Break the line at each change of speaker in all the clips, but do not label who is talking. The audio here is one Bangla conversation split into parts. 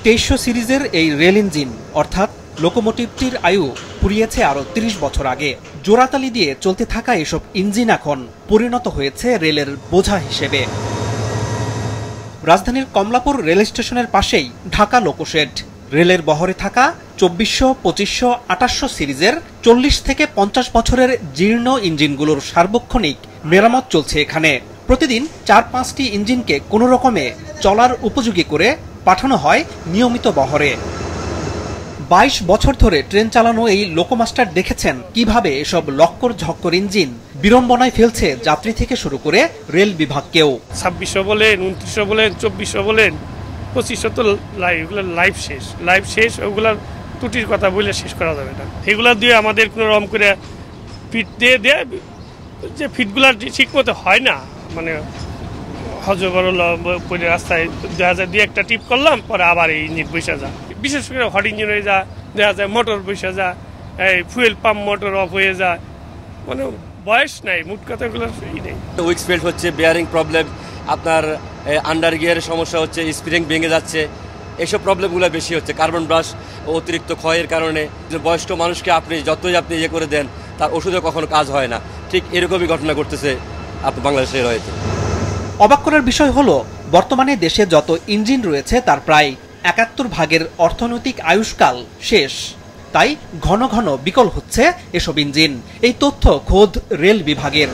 2300 সিরিজের এই রেল ইঞ্জিন অর্থাৎ লোকোমোটিভটির আয়ু ফুরিয়েছে আরও ৩০ বছর আগে। জোড়াতালি দিয়ে চলতে থাকা এসব ইঞ্জিন এখন পরিণত হয়েছে রেলের বোঝা হিসেবে। রাজধানীর কমলাপুর রেল স্টেশনের পাশেই ঢাকা লোকোশেড। রেলের বহরে থাকা 2400, 2500, 2800 সিরিজের 40 থেকে 50 বছরের জীর্ণ ইঞ্জিনগুলোর সার্বক্ষণিক মেরামত চলছে এখানে। প্রতিদিন 4-5টি ইঞ্জিনকে কোনো রকমে চলার উপযোগী করে পাঠানো হয় নিয়মিত বহরে। 22 বছর ধরে ট্রেন চালানো এই লোকোমাস্টার দেখেছেন কিভাবে এসব লক্কর ঝক্কর ইঞ্জিন বিড়ম্বনায় ফেলছে যাত্রী থেকে শুরু করে রেল বিভাগকেও।
2600 বলেন, 2900 বলেন, 2400 বলেন, 2500 তো লাইফ শেষ। ওগুলার ত্রুটির কথা বলে শেষ করা যাবে না। এগুলা দিয়ে আমাদের কোনো রকম করে ফিট দিয়ে যে ফিটগুলা ঠিক মতো হয় না, মানে হজবরল রাস্তায় দেখা যায় 2-1টা টিপ করলাম, পরে আবার এই ইঞ্জিন বসে যায়। বিশেষ করে হট ইঞ্জিন হয়ে যায়, দেখা যায় মোটর বসে যায়, এই ফুয়েল পাম্প মোটর অফ হয়ে যায়, মানে বয়স নাই, মোট কথাগুলো নেই।
উইক্স ফেল্ট হচ্ছে, বেয়ারিং প্রবলেম, আপনার আন্ডার গিয়ারের সমস্যা হচ্ছে, স্প্রিং ভেঙে যাচ্ছে, এইসব প্রবলেমগুলো বেশি হচ্ছে। কার্বন ব্রাশ অতিরিক্ত ক্ষয়ের কারণে বয়স্ক মানুষকে আপনি যতই ইয়ে করে দেন, তার ওষুধে কখনো কাজ হয় না। ঠিক এরকমই ঘটনা ঘটতেছে বাংলাদেশের রয়েছে।
অবাক করার বিষয় হলো, বর্তমানে দেশে যত ইঞ্জিন রয়েছে তার প্রায় 71 ভাগের অর্থনৈতিক আয়ুষ্কাল শেষ। তাই ঘন ঘন বিকল হচ্ছে এসব ইঞ্জিন। এই তথ্য খোদ রেল বিভাগের।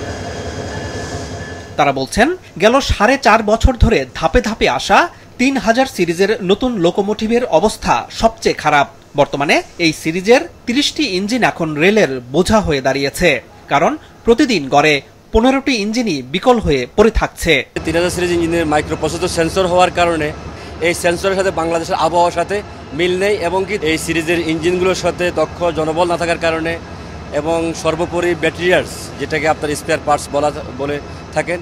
তারা বলছেন, গেল 4.5 বছর ধরে ধাপে ধাপে আসা 3000 সিরিজের নতুন লোকোমোটিভের অবস্থা সবচেয়ে খারাপ। বর্তমানে এই সিরিজের 30টি ইঞ্জিন এখন রেলের বোঝা হয়ে দাঁড়িয়েছে, কারণ প্রতিদিন গড়ে 15টি ইঞ্জিনই বিকল হয়ে পড়ে থাকছে।
3000 সিরিজ ইঞ্জিনের মাইক্রোপ্রসেসর সেন্সর হওয়ার কারণে এই সেন্সরের সাথে বাংলাদেশের আবহাওয়ার সাথে মিল নেই, এবং কি এই সিরিজের ইঞ্জিনগুলোর সাথে দক্ষ জনবল না থাকার কারণে, এবং সর্বোপরি ব্যাটারিয়ার্স, যেটাকে আপনার স্পেয়ার পার্টস বলে থাকেন,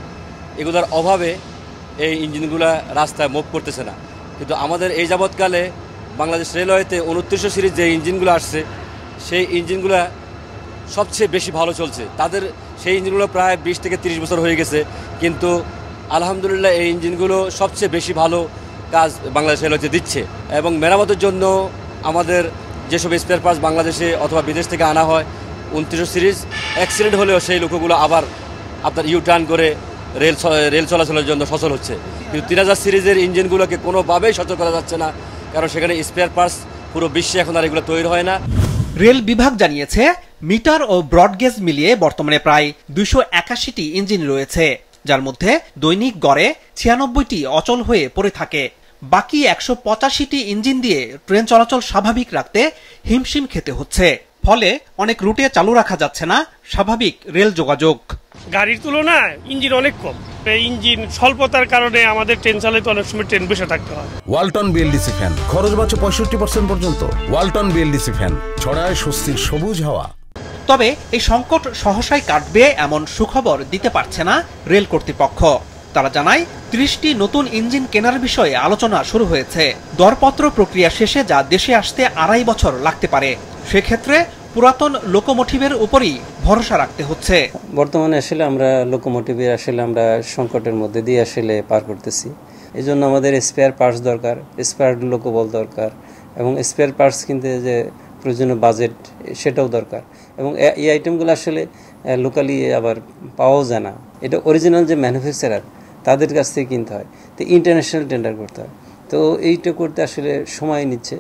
এগুলোর অভাবে এই ইঞ্জিনগুলো রাস্তায় মুভ করতেছে না। কিন্তু আমাদের এই যাবৎকালে বাংলাদেশ রেলওয়েতে 2900 সিরিজ যে ইঞ্জিনগুলো আসছে, সেই ইঞ্জিনগুলো সবচেয়ে বেশি ভালো চলছে। তাদের সেই ইঞ্জিনগুলো প্রায় 20 থেকে 30 বছর হয়ে গেছে, কিন্তু আলহামদুলিল্লাহ এই ইঞ্জিনগুলো সবচেয়ে বেশি ভালো কাজ বাংলাদেশ রেলওয়েতে দিচ্ছে। এবং মেরামতের জন্য আমাদের যেসব স্পেয়ার পার্টস বাংলাদেশে অথবা বিদেশ থেকে আনা হয়, 2900 সিরিজ অ্যাক্সিডেন্ট হলেও সেই লোকগুলো আবার আপনার ইউ টার্ন করে রেল চলাচলের জন্য সচল হচ্ছে। কিন্তু 3000 সিরিজের ইঞ্জিনগুলোকে কোনোভাবেই সচল করা যাচ্ছে না, কারণ সেখানে স্পেয়ার পার্টস পুরো বিশ্বে এখন আর এগুলো তৈরি হয় না।
রেল বিভাগ জানিয়েছে, মিটার ও ব্রডগেজ মিলিয়ে বর্তমানে প্রায় 281টি ইঞ্জিন রয়েছে, যার মধ্যে দৈনিক গড়ে 96টি অচল হয়ে পড়ে থাকে। বাকি 185টি ইঞ্জিন দিয়ে ট্রেন চলাচল স্বাভাবিক রাখতে হিমশিম খেতে হচ্ছে। ফলে অনেক রুটে চালু রাখা যাচ্ছে না স্বাভাবিক রেল যোগাযোগ।
গাড়ির তুলনায় ইঞ্জিন অনেক কম। এই ইঞ্জিন স্বল্পতার কারণে আমাদের ট্রেন চালাতে অনেক সময় ট্রেন বসে থাকতে হয়।
ওয়ালটন বিএলডিসি ফ্যান, খরচ বাঁচে 65% পর্যন্ত। ওয়ালটন বিএলডিসি ফ্যান ছড়ায় স্বস্তির সবুজ হাওয়া।
তবে এই সংকট সহসাই কাটবে এমন সুখবর দিতে পারছে না রেল কর্তৃপক্ষ। তারা জানায়, 30টি নতুন ইঞ্জিন কেনার বিষয়ে আলোচনা শুরু হয়েছে। দরপত্র প্রক্রিয়া শেষে যা দেশে আসতে 2.5 বছর লাগতে পারে। সেক্ষেত্রে পুরাতন লোকোমোটিভের উপরই ভরসা রাখতে হচ্ছে।
বর্তমানে আসলে আমরা লোকোমোটিভের আমরা সংকটের মধ্যে দিয়ে আসলে পার করতেছি। এই জন্য আমাদের স্পেয়ার পার্টস দরকার, স্পেয়ার লোকোবল দরকার, এবং স্পেয়ার পার্টস কিনতে যে প্রয়োজনীয় বাজেট সেটাও দরকার। এবং এই আইটেমগুলো আসলে লোকালি আবার পাওয়াও যায় না। এটা অরিজিনাল যে ম্যানুফ্যাকচারার তাদের কাছ থেকে কিনতে হয়, তো ইন্টারন্যাশনাল টেন্ডার করতে হয়। তো এইটা করতে আসলে সময় নিচ্ছে।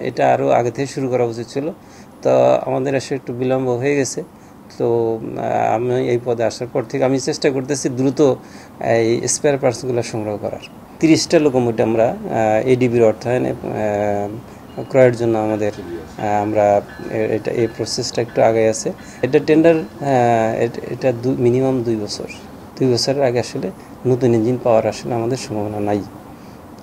এটা আরও আগে থেকে শুরু করা উচিত ছিল, তো আমাদের আসলে একটু বিলম্ব হয়ে গেছে। তো আমি এই পদে আসার পর থেকে আমি চেষ্টা করতেছি দ্রুত এই স্পেয়ার পার্টসগুলো সংগ্রহ করার। 30টা লোকোমোটিভ আমরা এডিবির অর্থায়নে ক্রয়ের জন্য আমরা এই প্রসেসটা একটু আগে আছে। এটা টেন্ডার, এটা মিনিমাম 2 বছরের আগে আসলে নতুন ইঞ্জিন পাওয়ার আসলে আমাদের সম্ভাবনা নাই।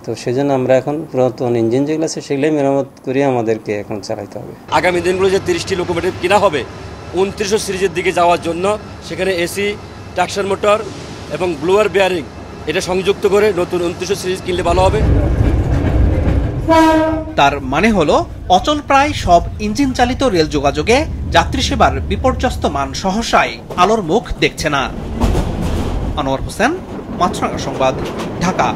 তো সেজন্য আমরা এখন পুরাতন ইঞ্জিন যেগুলো আছে সেগুলোই মেরামত করে আমাদেরকে এখন চালাইতে হবে।
আগামী দিনগুলো যে 30টি লোকোমোটিভ কিনা হবে 2900 সিরিজের দিকে যাওয়ার জন্য, সেখানে এসি, ট্রাকশন মোটর এবং ব্লোয়ার বেয়ারিং এটা সংযুক্ত করে নতুন 2900 সিরিজ কিনলে ভালো হবে।
তার মানে হলো, অচল প্রায় সব ইঞ্জিন চালিত রেল যোগাযোগে যাত্রী সেবার বিপর্যস্ত মান সহসায় আলোর মুখ দেখছে না। আনোয়ার হোসেন, মাছরাঙা সংবাদ, ঢাকা।